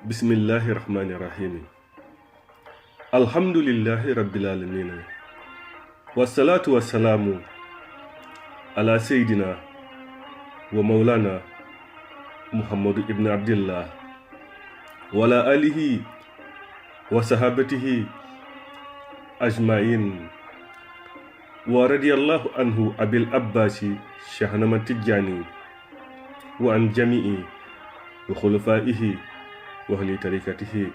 Bismillahi rahmani rahim. Alhamdulillahi rabbil alamin. Wassalatu wassalamu ala sayyidina wa maulana Muhammadu ibn Abdullah wa ala alihi wa sahabatihi ajma'in. Wa radiyallahu anhu abil abbasi shahnama tijjani wa an jami'i wa khulafaihi wa ahli tarikatihi.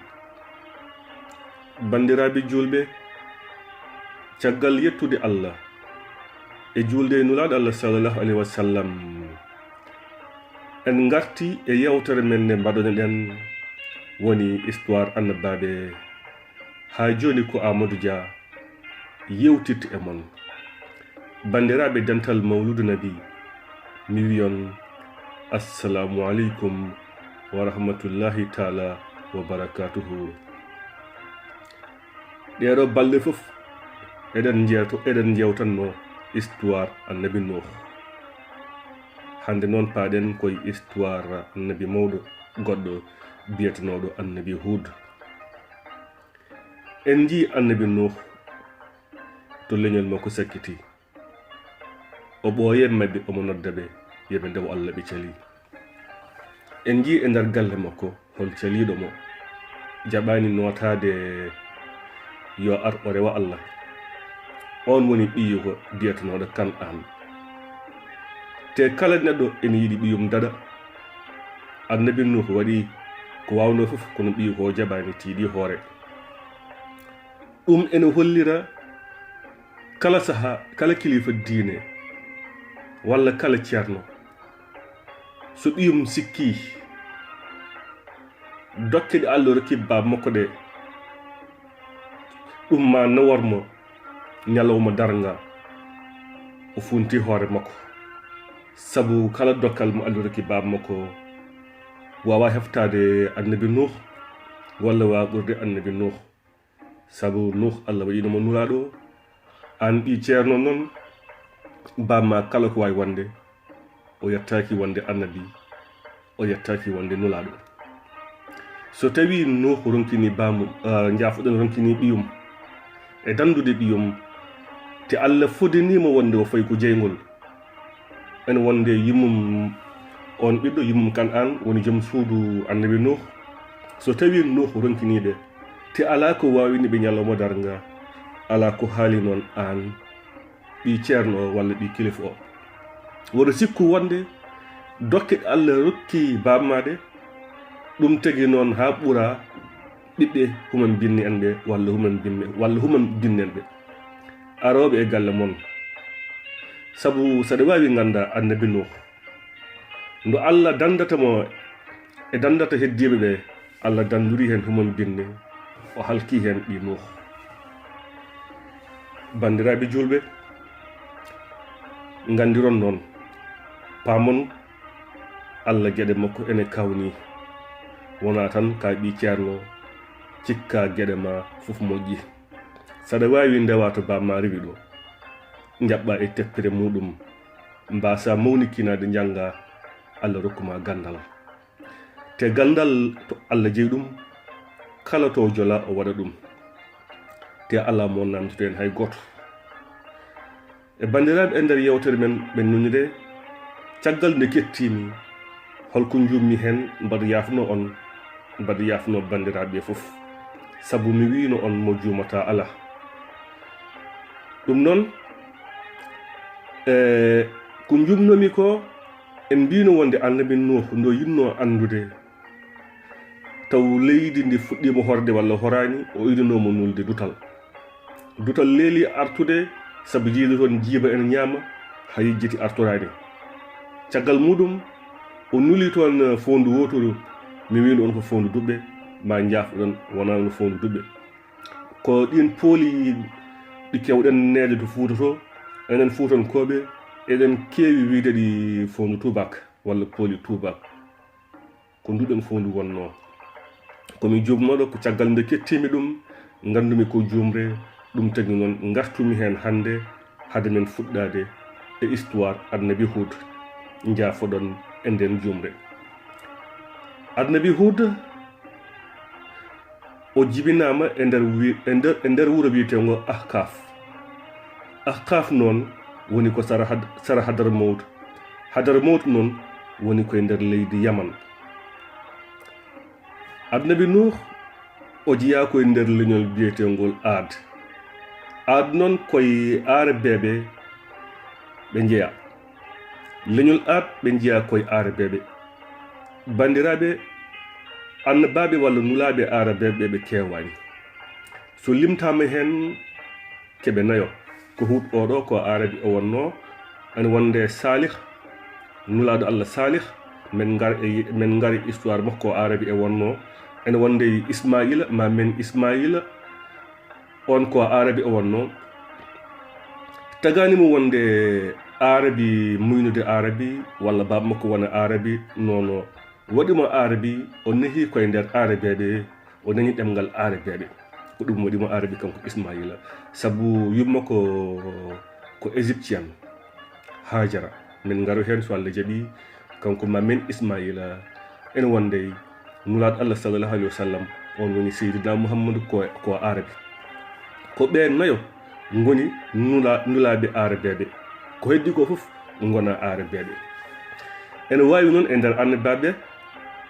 Bandiraɓe julɓe, caggal yettude Allah e julde nulaɗo Allah sallallahu alaihi wasallam, en garti e yewtere men nde mbaɗono ɗen woni histoire annabaɓe. ha joni ko Amadou Dia yewtitta e mon. Bandiraɓe dental mawludu nabi, mi wiyon assalamu aleykum wa rahmatullahi taala wa barakatuhu. ɗeɗo balɗe fof eɗen jewtanno histoire annabi Nuh. hande noon paaɗen koye histoire annabi mawɗo goɗɗo biyetenoɗo annabi Hud. en jii annabi Nuh to leñol makko sakkiti, o ɓooye mabɓe omo nodda ɓe yoɓe ndewo Allah ɓe cali. en jii e nder galle makko hol caliɗo mo jaɓani notade yo ar o rewa Allah. on woni ɓiyu ko biyetenoɗo Kan'an. te kala neɗɗo ene yiɗi ɓiyum dada. annabi Nuh waɗi ko wawno fof kono ɓiyu ko jaɓani tiiɗi hoore. ɗum ene hollira kala saha, kala kilifa diine walla kala ceerno, so ɓiyum sikki dokke ɗe Allah rokki baba makko ɗe, ɗum ma nawarmo ñalawma darga o funti hoore makko. sabu kala dokkal mo Allah rokki baba makko wawa heftade annabi Nuh walla wawa ɓurde annabi Nuh. sabu Nuh Allah waɗinomo nulaɗo. an ɓi ceerno noon bamma kala ko wawi wonde o yettaki wonde annabi, o yettaki wonde nulaɗo. so tawi Nuh ronkini bamum jaafoɗen ronkini ɓiyum e dandude ɓiyum, te Allah fodanimo wonde o fayi ko jeygol, ene wonde yimmum on ɓiɗɗo yimmum Kan'an woni joom suudu annabi Nuh. so tawi Nuh ronkiniɓe te ala ko wawini ɓe ñalawma darga, ala ko haali noon an ɓi ceerno o walla ɓi kilifa o. woto sikku wonde dokke Allah rokki bammaɗe ɗum tagi noon ha ɓuura ɓiɓɓe human binni en ɓe walla human binnen ɓe aroɓe e galle mon. sabu saɗa wawi ganda annabi Nuh ndo Allah dandatamo e dandata heddiɓe ɓe, Allah danduri hen human binne, o halki hen ɓi Nuh. bandiraɓe julɓe, gandiron noon pamon Allah gueɗe makko ene kawni, wona tan ka ɓi ceerno cikka gueɗe ma fof moƴƴi. saɗa wawi ndewa to bamma rewi ɗo, jaɓɓa e teppere muɗum, mbasa mawnikinade jangga, Allah rokkuma gandal. te gandal to Allah jeeyi ɗum, kala to jola o waɗa ɗum, te ala mo namdoto en hay goto. e bandiraɓe e nder yewtere men ɓe nunide caggal nde kettimi holko jummi hen, mbaɗa yafno on, mbaɗa yafno bandiraɓe fof, sabu mi wino on mo jumata ala. ɗum noon ko jumnomi ko en mbino wonde annabi Nuh ndo yinno andude taw leydi ndi fuɗɗima horde walla horani, o idinomo nulde dutal leeli artude, sabu jiiɗo toon jiiba ene ñaama ha yejjiti artorani. caggal muɗum o nuli toon fondu wotoru, mi wino on ko fondu duɓɓe, ma jafɗon wona no fondu duɓɓe. ko ɗin pooli ɗi kewɗen neede to Fuuta to, enen Fuutankoɓe eɗen keewi wiide ɗi fondu tubak walla pooli tubak, ko nduɗen fondu wonno. komi jumnoɗo ko caggal nde kettimi ɗum, gandumi ko jumre, ɗum tagi noon gartumi hen hande hade men fuɗɗade e histoire annabi Hud. jaafoɗon e nden jumre. annabi Hud o jibinama e nder wuro wiyetengo ahkaf noon woni ko sara Hadramaut noon woni koye nder leydi Yaman. Annabi Nuh o jeeya koye nder leñol biyetengol Ad noon koye Arabeɓe ɓe jeeya leñol Ad ɓe jeeya koye Arabeɓe. Bandiraɓe annabaɓe walla nulaɓe Arabeɓe ɓe kewani, so limtama hen keɓe nayo. Ko Hud oɗo ko Arabi o wonno, ene wonde Salih nulaɗo Allah Salih men ngari histoire makko Arabi e wonno. Ene wonde Ismaïla ma men Ismaïla on ko Arabi o wonno. Taganimo wonde Arabi muynude Arabi walla baba makko wona Arabi nono waɗimo Arabi o nehi koye nder Arabeɓe, o dañi ɗemgal Arabeɓe, ko ɗum waɗimo Arabi kanko Ismaïla, sabu yumma ko égyptien Hajara. Min ngaru hen so Allah jaaɓi kanko ma men Ismaïla ene wonde nulaɗo Allah sallallahu alayhi wa sallam on woni Seydina Muhammadu ko Arabi. Ko ɓe nayo goni nulaɓe Arabeɓe, ko heddi ko fof gona Arabeɓe. Ene wawi noon e nder annabaɓe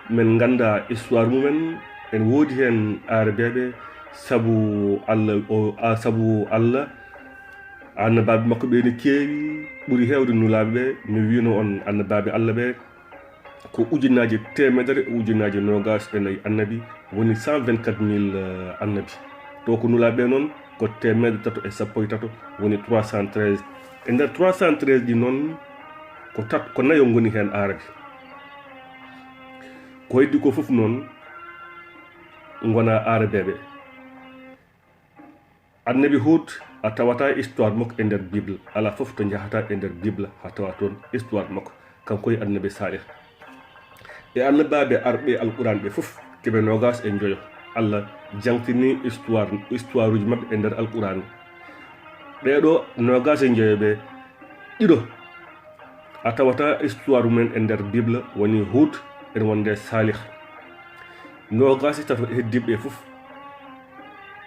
men ganda histoire mumen, en woodi hen Arabeɓe sabu Allah annabaɓe makko ɓe ne keewi ɓuuri hewde nulaɓeɓe. mi wino on annabaɓe Allah ɓe ko ujunaji temedere e ujunaji nogas e nayyi annabi, woni 124 000 annabi. To ko nulaɓe noon ko 313 woni 313. e nder 313 ɗi noon ko nayo goni hen Arabi. Ko heddi ko fof noon gona Arabeɓe. Annabi Hud a tawata histoire makko e nder Bible, ala fof to jahata e nder Bible ha tawa toon histoire makko, kanko e annabi Salih. E annabaɓe arɓe alquran ɓe fof keɓe nogas e joyo Allah jangtini histoire uji mabɓe e nder alquran. ɓeɗo nogas e joyoɓe ɗiɗo a tawata histoire mumen e nder Bible, woni Hud ene wonde Salih. Nogas tato heddiɓe fof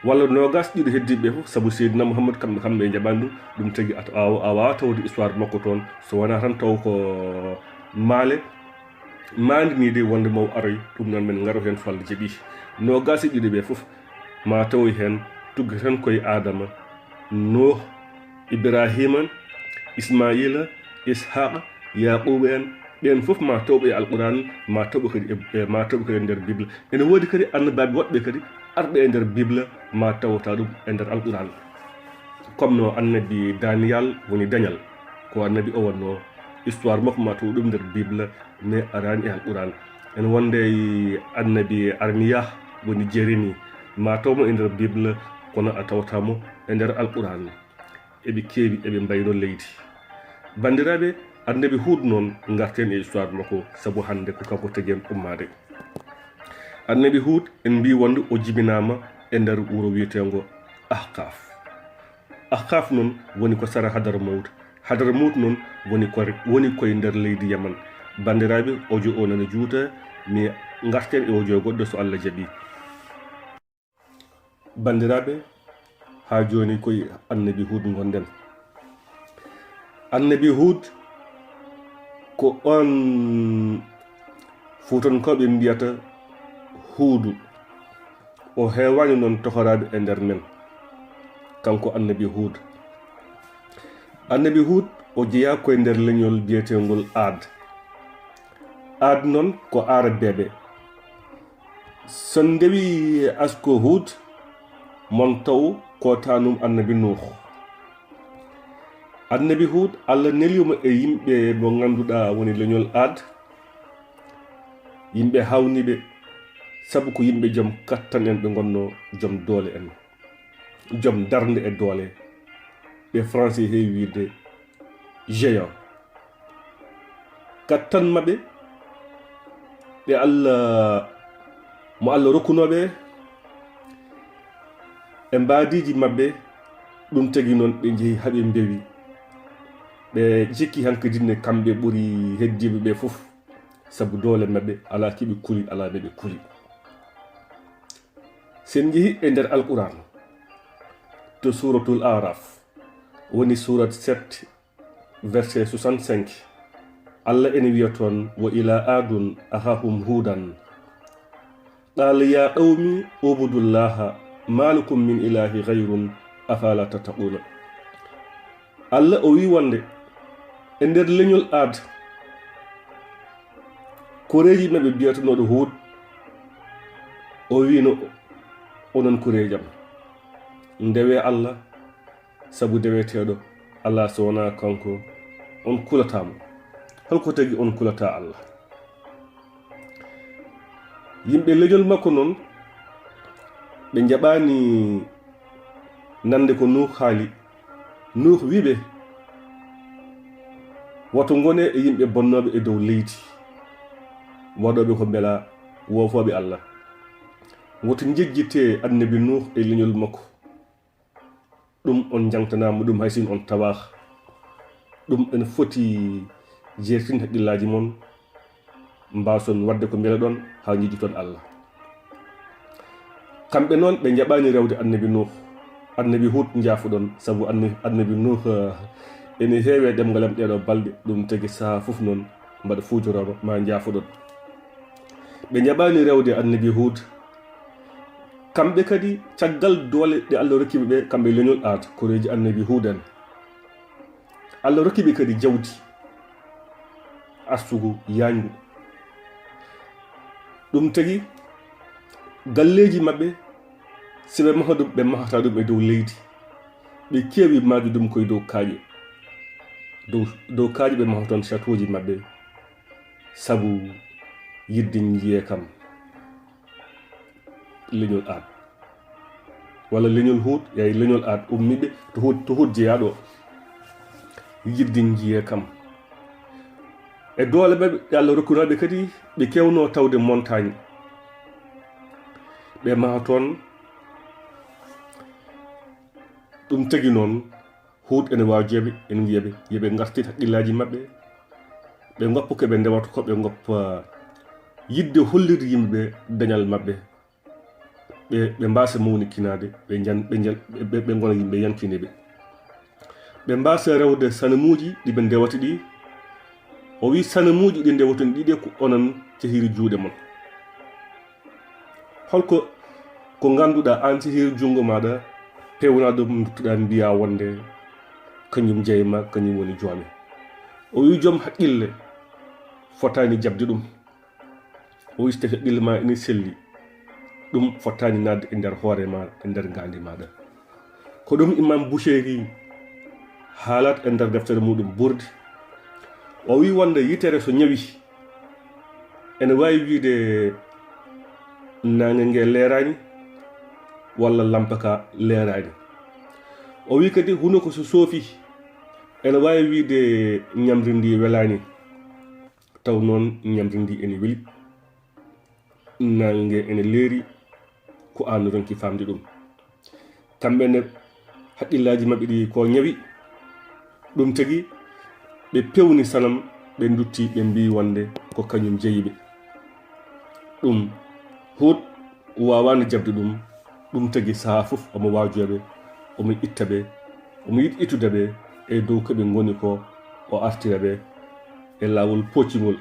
walla nogas ɗiɗo heddiɓe fof, sabu Seydina Muhammad kamɓe e jaɓani ɗum tagui a wawa tawde histoire makko toon, so wona tan taw ko mandini de wonde maw aroy. Ɗum noon men garu hen so Allah jaaɓi. Nogas ɗiɗo ɓe fof ma tawoy hen tugga tan koye Adama, Nuh, Ibrahima, Ismaïla, Ishaqa, Yaquba en, ɓen fof ma tawɓe e alquran, ma tawɓe kadi e nder Bible. Ene woodi kadi annabaɓe woɗɓe kadi arɓe e nder Bible ma tawata ɗum e nder alquran, comme no annabi Daniel woni Daniel ko annabi o wonno, histoire makko ma taw ɗum nder Bible mais arani e alquran. Ene wonde annabi Armiya woni Jérémie ma tawmo e nder Bible kono a tawatamo e nder alquran. eɓe keewi eɓe mbayno leydi. Bandiraɓe annabi Hud noon garten e histoire makko, sabu hande ko kanko tagi en ummade. Annabi Hud en mbi wonde o jibinama e nder wuro wiyetengo Ahkaf noon woni ko sara Hadramaut noon woni koye nder leydi Yaman. Bandiraɓe audio o nana juuta, mi garten e audio goɗɗo so Allah jaaɓi. Bandiraɓe ha joni koye annabi Hud gonden. Annabi Hud ko on Fuutankoɓe mbiyata Huudu, o hewani noon tohoraɓe e nder men, kanko annabi Hud. Annabi Hud o jeeya koye nder leñol biyetengol Ad noon ko Arabeɓe. So ndewi asko Hud mon taw ko tanum annabi Nuh. Annabi Hud Allah nelimo e yimɓe mo ganduɗa woni leñol Ad, yimɓe hawniɓe, sabu ko yimɓe joom kattan en ɓe gonno, joom doole en, joom darde e doole, ɓe français heewi wiide géant. Kattan maɓɓe ɓe mo Allah rokkunoɓe e mbadiji maɓɓe, ɗum tagi noon ɓe jeehi haaɓe mbewi, ɓe jikki hankadinne kamɓe ɓuuri heddiɓe ɓe fof, sabu doole maɓɓe ala kiɓe kuli, ala ɓeɓe kuli. sen jehi e nder alquran to suratul araf woni surat 7 verset 65 Allah ene wiya toon wa ila adun ahahum hudan qala ya qawmi ubudullaha ma lakum min ilahi ghayrun afala tattaquna. Allah o wi wonde e nder leñol aad koreji maɓe mbiyatanoɗo Hud o wino onon korejam ndewe Allah sabu deweteɗo Allah so wona kanko on kulatamo. Holko tagi on kulata Allah? Yimɓe leñol makko noon ɓe jaɓani nande ko Nuh haali. Nuh wiɓe woto gone e yimɓe bonnoɓe e dow leydi waɗoɓe ko beela wofoɓe Allah. Woto jejjite annabi Nuh e leñol makko. ɗum on jangtanama ɗum haysin on tawa ɗum ene foti jertin haqqillaji mon mbason wadde ko beela ɗon ha jejjiton Allah. Kamɓe noon ɓe jaɓani rewde annabi Nuh. Annabi Hud jaafuɗon sabu annabi Nuh ene heewe ɗemgalam ɗeɗo balɗe ɗum tagi saha fof noon mbaɗa fujoroɓe ma jaafuɗon. Ɓe jaɓani rewde annabi Hud. Kamɓe kadi caggal doole ɗe Allah rokkiɓe ɓe kamɓe leñol aad koreji annabi Hud en. Allah rokkiɓe kadi jawdi arsugu yañgu. Ɗum tagi galleji maɓɓe siɓe maha ɗum ɓe mahata ɗum e dow leydi. Ɓe keewi maadi ɗum koye dow kaaƴe. Dow kaaƴe ɓe maha toon château ji maɓɓe sabu yidde jiye kam leñol aad walla leñol Hud yayi leñol aad ummiɓe to Hud jeeyaɗo yidde jiye kam e doole ɓe Allah rokkunoɓe kadi ɓe kewno tawde montagne. Ɓe maha toon ɗum tagi noon Hud ene wawi jeeɓe en wiyaɓe yoɓe gartit haqqillaji maɓɓe ɓe goppa koɓe ndewata ko ɓe goppa yidde hollirde yimɓeɓe dañal maɓɓe ɓe mbasa mawnikinade ɓe gona yimɓe yankineɓe. Ɓe mbasa rewde sanamuji ɗiɓe ndewata ɗi. O wi sanamuji ɗi ndewatan ɗiɗe ko onon cehiri juuɗe mon. Holko ko ganduɗa an cehiri jungo maɗa pewna ɗum duttuɗa mbiya wonde kañum jeyma kañum woni joome. O wi joom haqqille fotani jabde ɗum. O wi so tawi haqqille ma ene selli ɗum fottani nadde e nder hoore ma e nder gandi maɗa. Ko ɗum Imam Bouchayri haalat e nder deftere muɗum Burdi. O wi wonde yitere so ñawi ene wawi wiide nange nge leerani walla lampa ka leerani. O wi kadi hunoko so soofi ene wawi wiide ñamri ndi welani taw noon ñamri ndi ene weli nange ene leeri ko an ronki famde ɗum. Kamɓene haqqillaji maɓɓe ɗi ko ñawi. Ɗum tagi ɓe pewni sanam ɓe dutti ɓe mbi wonde ko kañum jeyiɓe. Ɗum Hud wawano jabde ɗum. Ɗum tagi saha fof omo wajoɓe omo ittaɓe omo yiɗi ittude ɓe e dow koɓe goni ko o artira ɓe e lawol poccingol.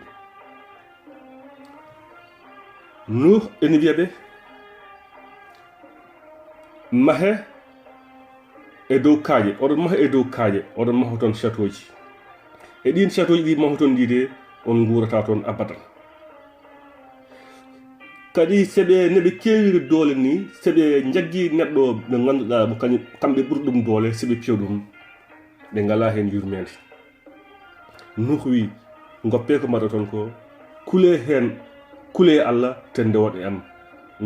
Nuh ene wiyaɓe mahe e dow kaaƴe oɗon maha e dow kaaƴe oɗon maha toon château ji e ɗin château ji ɗi maha toon ɗi de on guurata toon abadan. Kadi seɓe neɓe kewiri doole ni seɓe jaggi neɗɗo ɓe ganduɗa mo kamɓe ɓuri ɗum doole seɓe piya ɗum ɓe ngala hen yurmede. Nuh wi goppe ko mbaɗa toon ko kule Allah te ndewoɗe am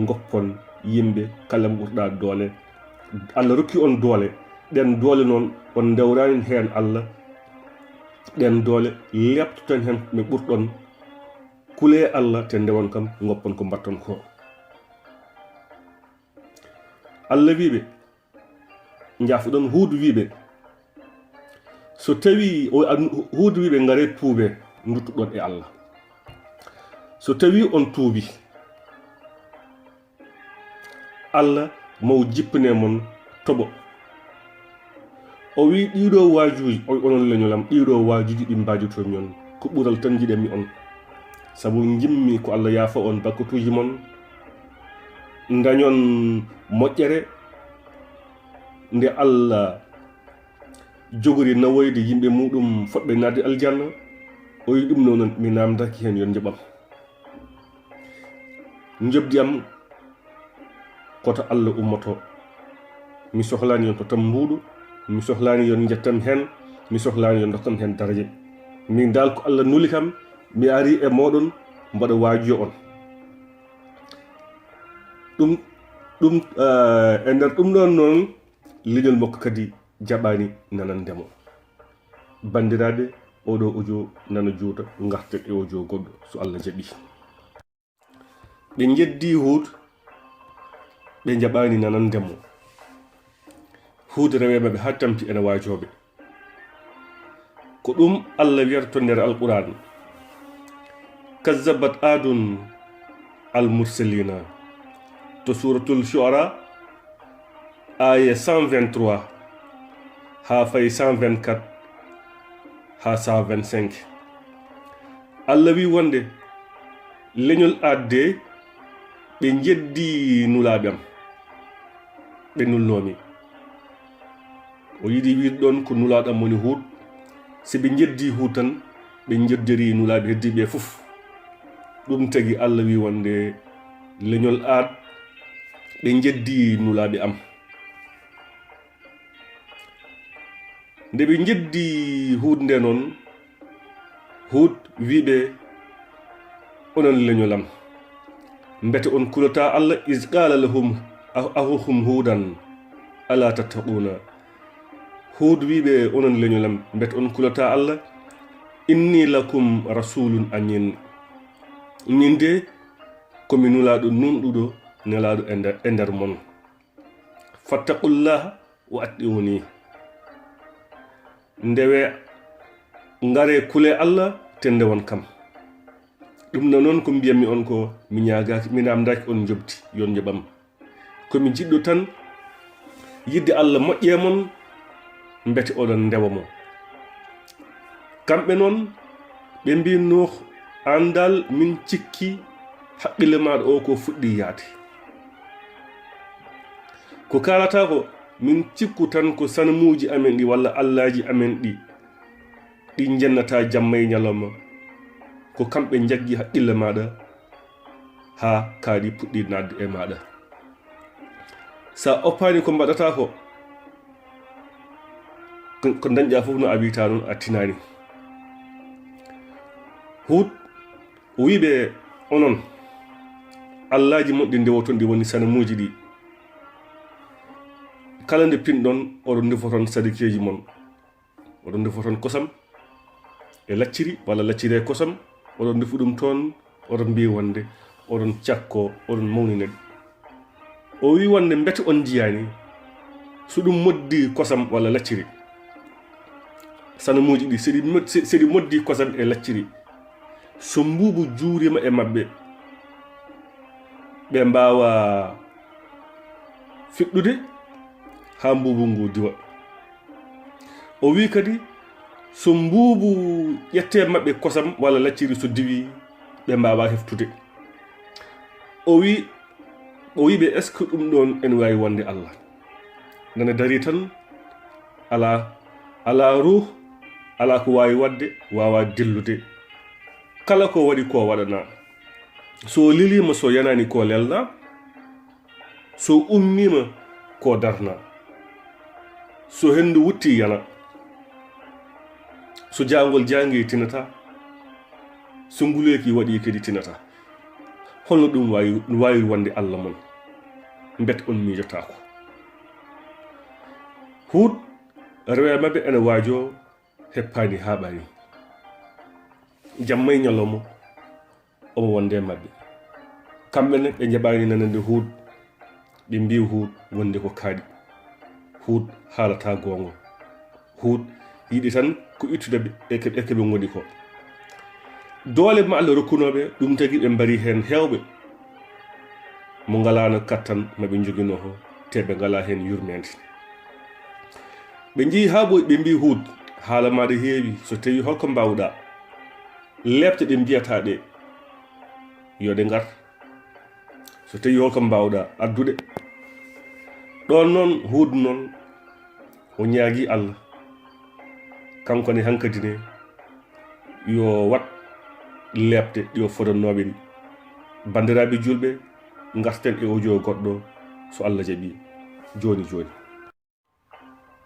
goppon yimɓe kala mo ɓurɗa doole. Allah rokki on doole ɗen doole noon on ndewrani hen Allah ɗen doole leptoton hen ɓe ɓurɗon kule Allah te ndewon kam goppon ko mbatton ko. Allah wiɓe jaafuɗon Hud wiɓe so tawi Hud wiɓe gare tuube duttuɗon e Allah. So tawi on tuubi Allah mo jippine mon toɓo o wi ɗiɗo waajuji onon leñolam ɗiɗo waajuji ɗi mbajotomi on ko ɓural tan jiɗemi on sabu jimmi ko Allah yaafa on bakkutuji mon dañon moƴƴere nde Allah jogori nawoyde yimɓe muɗum fotɓe nadde aljanna o wi ɗum noon mi namdaki hen yon jaɓam jobdi am koto Allah ummoto mi sohlani yon to tam mbuɗu mi sohlani yon jettam hen mi sohlani yon dokkam hen daraje min dal ko Allah nuli kam mi ari e moɗon mbaɗa waajo on ɗum e nder ɗum ɗon noon leñol makko kadi jaɓani nanandemo bandiraɓe oɗo audio nana juuta garten e audio goɗɗo so Allah jaɓi ɓe jeddi Hud ɓe jaɓani nanandemo Hud reweɓe ha tampi ene waajoɓe ko ɗum Allah wiyata to nder alquran kazzabat adun al mursalina to suratul shuara aya 123 ha fay 124 ha 125 Allah wi wonde leñol adde ɓe jeddi nulaɓe am ɓe nulnomi o yiɗi wiide ɗon ko nulaɗam woni Hud si ɓe jeddi Hud tan ɓe jeddiri nulaɓe heddiɓe fof ɗum tagi Allah wi wonde leñol ad ɓe jeddi nulaɓe am nde ɓe jeddi Hud nde noon Hud wiɓe onon leñolam mbete on kulata Allah is qala lahum ahuhum hudan ala tattaquna Hud wiɓe onon leñolam mbete on kulata Allah inni lakum rasulun amin min de komi nulaɗo nunɗuɗo nelaɗo e nder mon fattaqullaha wa attiuni ndewe ngare kule Allah te ndewon kam ɗum na noon ko mbiyammi on ko mi ñagaki mi namdaki on jobdi yon jaɓam komi jiɗɗo tan yidde Allah moƴƴe mon mbete oɗon ndewa mo kamɓe noon ɓe mbi Nuh andal min cikki haqqille maɗa o ko fuɗɗi yaade ko kalata ko min cikku tan ko sanamuji amen ɗi walla allaji amen ɗi jennata jamma e ñalawma ko kamɓe jaggi haqqille maɗa ha kaaɗi puɗɗi nadde e maɗa sa oppani ko mbaɗata ko dañƴa fof no a wita noon a tinani Hud o wiɓe onon allaji moɗɗi ndewoton ɗi woni sanamuji ɗi kala nde pinɗon oɗon defoton sadikeji mon oɗon defoton kosam e lacciri walla lacciri e kosam oɗon defu ɗum toon oɗon mbi wonde oɗon cakko oɗon mawninede o wi wonde mbete on jiyani so ɗum moddi kosam walla lacciri sanamuji ɗi seɗi moddi kosam e lacciri so mbubu juurima e mabɓe ɓe mbawa fiɗɗude ha mbubu ngu diwa o wi kadi so mbubu ƴette mabɓe kosam walla lacciri so diwi ɓe mbawa heftude o wi ɓe est ce que ɗum ɗon ene wawi wonde Allah nana dari tan ala ruh ala ko wawi wadde wawa dillude kala ko waɗi ko waɗana so lilima so yanani ko lelna so ummima ko darna so hendu wutti yana so jangol jangi tinata so nguleki waɗi kadi tinata holno ɗum wawi wonde Allah mon bet on mijotako Hud rewe mabɓe ene waajo heppani haɓani jamma e ñalawma omo wonde mabɓe kamɓene ɓe jaɓani nanande Hud ɓe mbi Hud wonde ko kaaɗi Hud haalata gonga Hud yiɗi tan ko ittude eke ɓe goni ko doole ma Allah rokkunoɓe ɗum tagui ɓe mbari hen hewɓe mo ngalano kattan maɓe jogino ho te ɓe ngala hen yurmede ɓe jii ha ɓoyi ɓe mbi Hud haala maɗa heewi so tawi holko mbawɗa lebte ɗe mbiyata ɗe yo ɗe ngar so tawi holko mbawɗa addude ɗon noon Hud noon o ñaagui Allah kankone hankadi ne yo wat lebte ɗi o fodannoɓe ɗi bandiraɓe julɓe garten e audio goɗɗo so Allah jaaɓi joni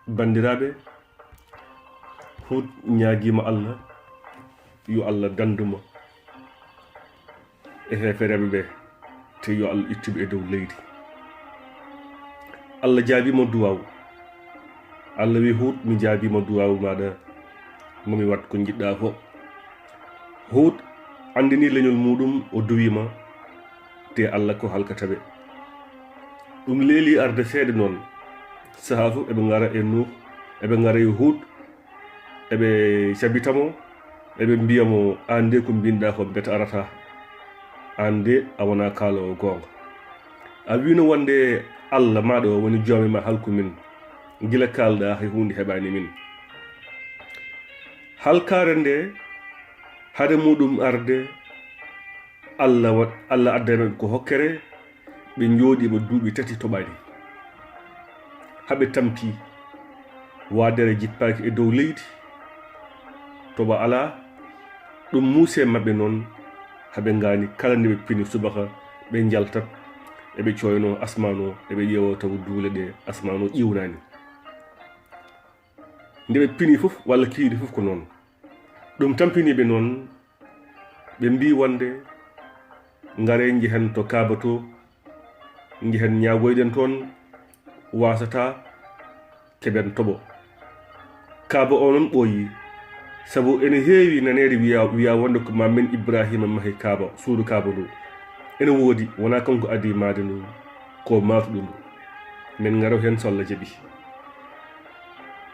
bandiraɓe Hud ñaaguima Allah yo Allah danduma e hefereɓe ɓe te yo Allah ittuɓe e dow leydi Allah jaabima duwaw Allah wi Hud mi jaabima duwaw maɗa momi wat ko jiɗɗa fo Hud andini leñol muɗum o duwima te Allah ko halkataɓe ɗum leeli arde seeɗa noon saha fof eɓe gara e Nuh eɓe gara e Hud eɓe cabitamo eɓe mbiyamo an de ko mbinɗa ko bete arata an de a wona kaalowo gonga a wino wonde Allah maɗa o woni joomi ma halku min gila kalɗa hay hunde heɓani min halkare nde hade muɗum arde Allah addana ko hokkere ɓe jooɗiɓe duuɓi tati toɓani haɓe tampi wadere jippaki e dow leydi toɓa ala ɗum muuse mabɓe noon haɓe ngani kala nde ɓe pini subaka ɓe jaltat eɓe coyno asmano eɓe ƴeewo taw duule ɗe asmano ƴiwnani nde ɓe pini fof walla kiiɗi fof ko noon ɗum tampiniɓe noon ɓe mbi wonde ngare jehen to Kaaba to jehen ñagoyɗen toon wasata keɓen toɓo Kaaba o noon ɓooyi sabu ene heewi nanede wiya wonde ko mamen Ibrahima mahi Kaaba suudu Kaaba ndu ene woodi wona kanko adi maade ndu ko matuɗo ndu min garaw hen so Allah jaaɓi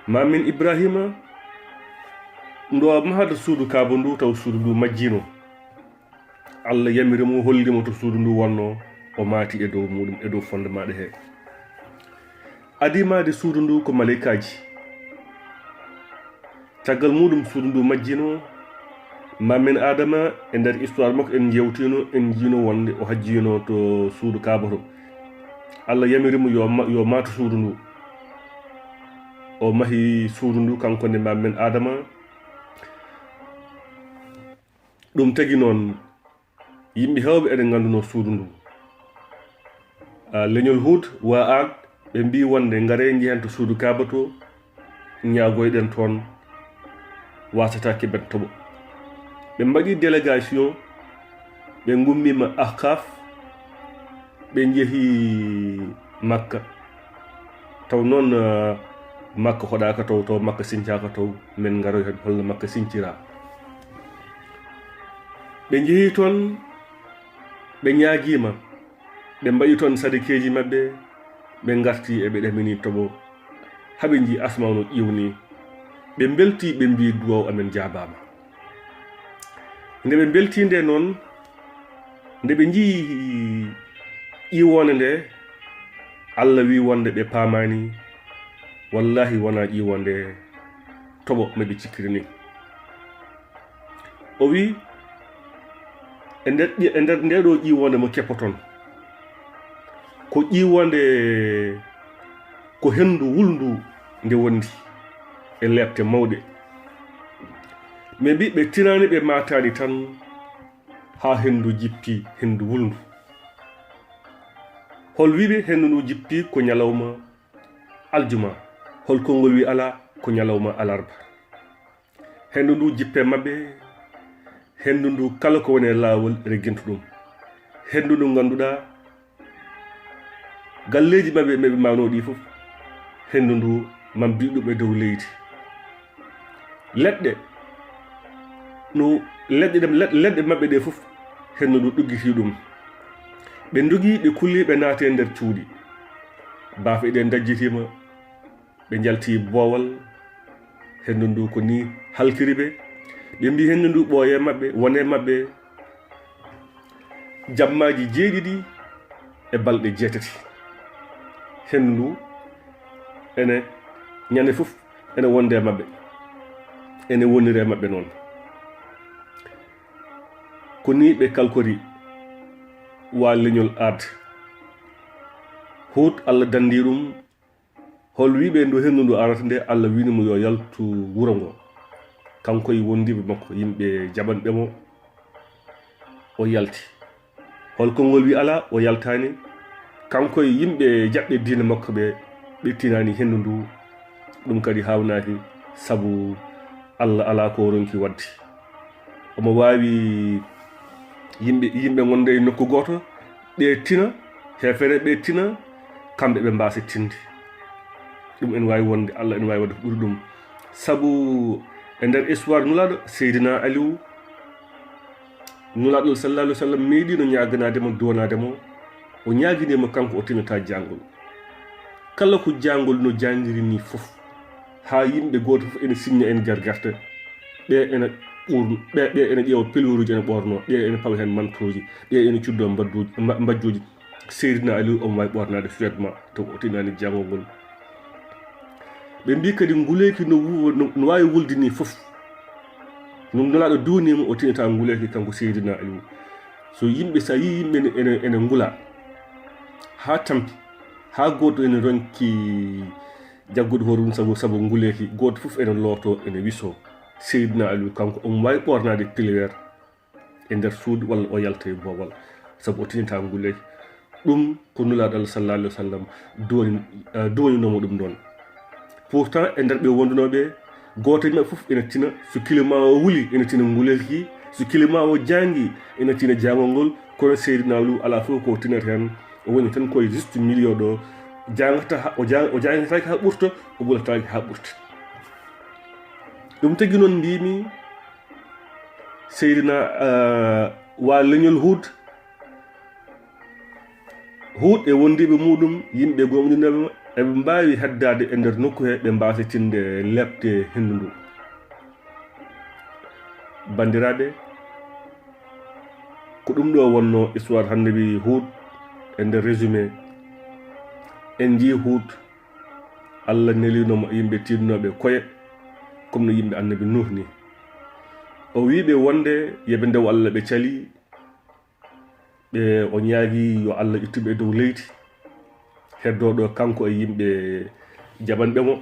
mamen Ibrahima ndo mahada suudu Kaaba ndu taw suudu ndu majjino Allah yamirimo hollimo to suudu ndu wonno o maati e dow muɗum e dow fondement ɗe he adimade suudu ndu ko malaikaji caggal muɗum suudu ndu majjino mamen Adama e nder histoire makko en jewtino en jiino wonde o hajjino to suudu Kaaba to Allah yamirimo yo maatu suudu ndu o mahi suudu ndu kanko nde mamen Adama ɗum tagi noon yimɓe hewɓe eɗen ganduno suudu ndu leñol Hud wa an ɓe mbi wonde ngare jehen to suudu Kaaba to ñagoyɗen toon wasata keɓen toɓo ɓe mbaɗi délégation ɓe gummima Ahqaf ɓe jeehi Makka taw noon Makka hoɗaka taw Makka sincaka taw min garoy hen holno Makka sincira ɓe jeehi toon ɓe ñaaguima ɓe mbaɗi toon sadikeji mabɓe ɓe garti eɓe ɗamini toɓo haɓe jii asmanu ƴiwni ɓe belti ɓe mbi duwaw amen jaabama nde ɓe belti nde noon nde ɓe jii ƴiwonde nde Allah wi wonde ɓe paamani wallahi wona ƴiwonde toɓo maɓe cikkiri ni o wi e nder ndeɗo ƴiwonde mo keppoton ko ƴiwonde ko hendu wulndu nde wondi e lebte mawɗe mais mbi ɓe tinani ɓe matani tan ha hendu jippi hendu wulndu hol wiɓe hendu ndu jippi ko ñalawma aljuma hol konngol wi ala ko ñalawma alarba hendu ndu jippe mabɓe hendu ndu kala ko woni laawol reggintu ɗum hendu ndu ganduɗa galleji mabɓe meɓe mawnoɗi fof hendu ndu mam biɗum e dow leydi leɗɗe no leɗɗe mabɓe ɗe fof hendu ndu ɗuggiti ɗum ɓe ndogi ɓe kulli ɓe naate nder cuuɗi baafe ɗe dajjitima ɓe jalti boowal hendu ndu ko ni halkiri ɓe ɓe mbi hendu ndu ɓooye mabɓe wone mabɓe jammaji jeeɗiɗi e balɗe 7 hendu ndu ene ñande fof ene wonde mabɓe ene wonire mabɓe noon ko ni ɓe kalkori wa leñol aade Hud Allah dandi ɗum hol wiɓe ndo hendu ndu arata nde Allah winimo yo yaltu wuro ngo kanko e wondiɓe makko yimɓe jaɓanɓe mo o yalti holko ngol wi ala o yaltani kanko e yimɓe jaɓɓe diine makko ɓe tinani hendu ndu ɗum kadi hawnaki sabu Allah ala ko ronki wadde omo wawi yimɓe gonde e nokku goto ɓe tina hefere ɓe tina kamɓe ɓe mbasi tinde ɗum en wawi wonde Allah en wawi wadde ko ɓuri ɗum sabu e nder histoire nulaɗo Seydina Aliou nulaɗo sallallahu alaihi wasallam meeɗino ñaganademo donademo o ñaguinimo kanko o tinata jangol kala ko jangol no jangiri ni fof ha yimɓe goto fof ene signa ene jargarta ɓe ene ɓurno ɓe ene ƴeewa peluruji ene ɓorno ɓe ene pawa hen mantoji ɓe ene cuddo mbajjoji Seydina Aliou omo wawi ɓornade fietma to o tinani jangol ngol ɓe mbi kadi nguleki no wawi wulde ni fof no nulaɗo duwnima o tinata nguleki kanko Seydina Aliou so yimɓe sa yi yimɓe ene ngula ha tampi ha goto ene ronki jaggude hoore mum sabu nguleki goto fof ene looto ene wiso Seydina Aliou kanko omo wawi ɓornade piliwer e nder suudu walla o yalta e boowal sabu o tinata nguleki ɗum ko nulaɗo Allah sallallahu alaihi wasallam doninomo ɗum ɗon pourtant e nder ɓe wondunoɓe goto e maɓɓe fof ene tina so kilima o wuli ene tina ngulelki so kilima o jangi ene tina jangol ngol kono Seydina Aliou ala fof ko tinata hen o woni tan koye juste milieu ɗo jangata o jangataki ha ɓurta o ɓurataki ha ɓurta ɗum tagui noon mbimi Seydina wa leñol Hud e wondiɓe muɗum yimɓe gonɗinoɓe eɓe mbawi heddade e nder nokku he ɓe mbasa tinde lebte hendu ndu bandiraɓe ko ɗum ɗo wonno histoire hande wi Hud e nder résumé en jii Hud Allah nelinomo yimɓe tinnoɓe koye comme no yimɓe annabi Nuh ni o wiɓe wonde yeɓe ndew Allah ɓe cali ɓe o ñaagui yo Allah ittuɓe e dow leydi heddoɗo kanko e yimɓe jaɓanɓe mo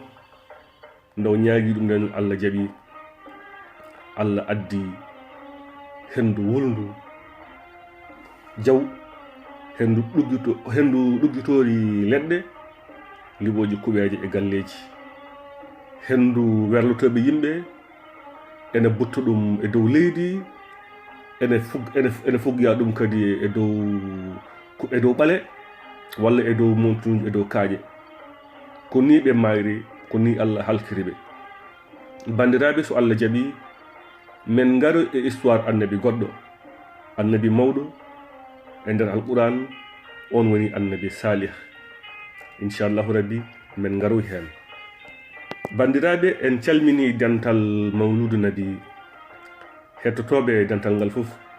nde o ñaagui ɗum nden Allah jaaɓi Allah addi hendu wulndu jaw hendu ɗuggitori leɗɗe liɓoji kuɓeje e galleji hendu werlotoɓe yimɓe ene butta ɗum e dow leydi ene foggoya ɗum kadi e dow ɓale walla e dow montuji e dow kaaƴe ko ni ɓe mayri ko ni Allah halkiriɓe bandiraɓe so Allah jaaɓi men ngaro e histoire annabi goɗɗo annabi mawɗo e nder alquran on woni annabi Salih inchallahu rabbi men ngaroy hen bandiraɓe en calmini dental mawludu nabi hettotoɓe dental ngal fof